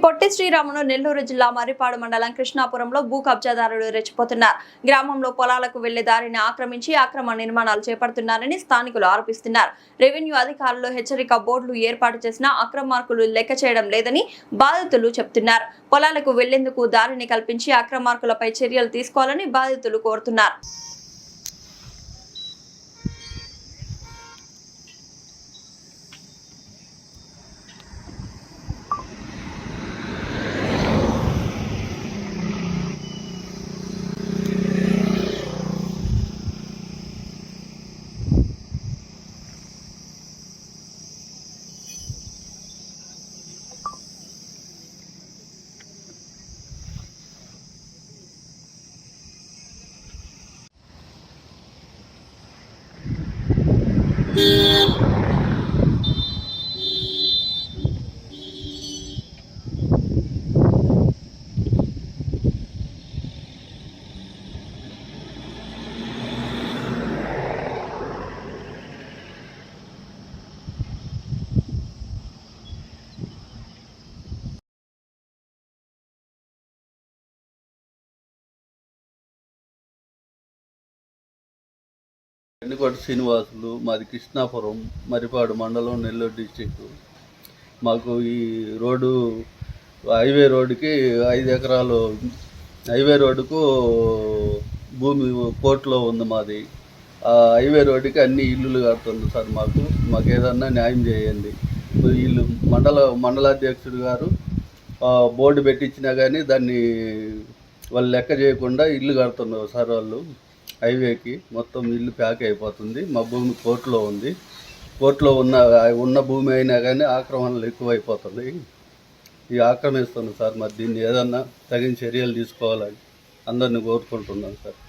పొట్టి శ్రీరాములు నెల్లూరు జిల్లా మర్రిపాడు మండలం కృష్ణాపురంలో భూ కబ్జాదారులు రెచ్చిపోతున్నారు. గ్రామంలో పొలాలకు వెళ్లే దారిని ఆక్రమించి అక్రమ నిర్మాణాలు చేపడుతున్నారని స్థానికులు ఆరోపిస్తున్నారు. రెవెన్యూ అధికారులు హెచ్చరిక బోర్డులు ఏర్పాటు చేసినా అక్రమార్కులు లెక్క చేయడం లేదని బాధితులు చెబుతున్నారు. పొలాలకు వెళ్లేందుకు దారిని కల్పించి అక్రమార్కులపై చర్యలు తీసుకోవాలని బాధితులు కోరుతున్నారు. ఎన్నికోట శ్రీనివాసులు, మాది కృష్ణాపురం, మర్రిపాడు మండలం, నెల్లూరు డిస్టిక్. మాకు ఈ రోడ్డు హైవే రోడ్డుకి 5 ఎకరాలు హైవే రోడ్డుకు భూమి కోర్టులో ఉంది మాది. ఆ హైవే రోడ్డుకి అన్ని ఇల్లులు కడుతుంది సార్. మాకు ఏదన్నా న్యాయం చేయండి. వీళ్ళు మండలాధ్యక్షుడు గారు బోర్డు పెట్టించినా కానీ దాన్ని వాళ్ళు లెక్క చేయకుండా ఇల్లు కడుతున్నారు సార్. వాళ్ళు హైవేకి మొత్తం ఇల్లు ప్యాక్ అయిపోతుంది. మా భూమి కోర్టులో ఉంది. కోర్టులో ఉన్న భూమి అయినా కానీ ఆక్రమణలు ఎక్కువైపోతుంది. ఈ ఆక్రమిస్తుంది సార్. మరి దీన్ని ఏదన్నా తగిన చర్యలు తీసుకోవాలని అందరినీ కోరుకుంటున్నాను సార్.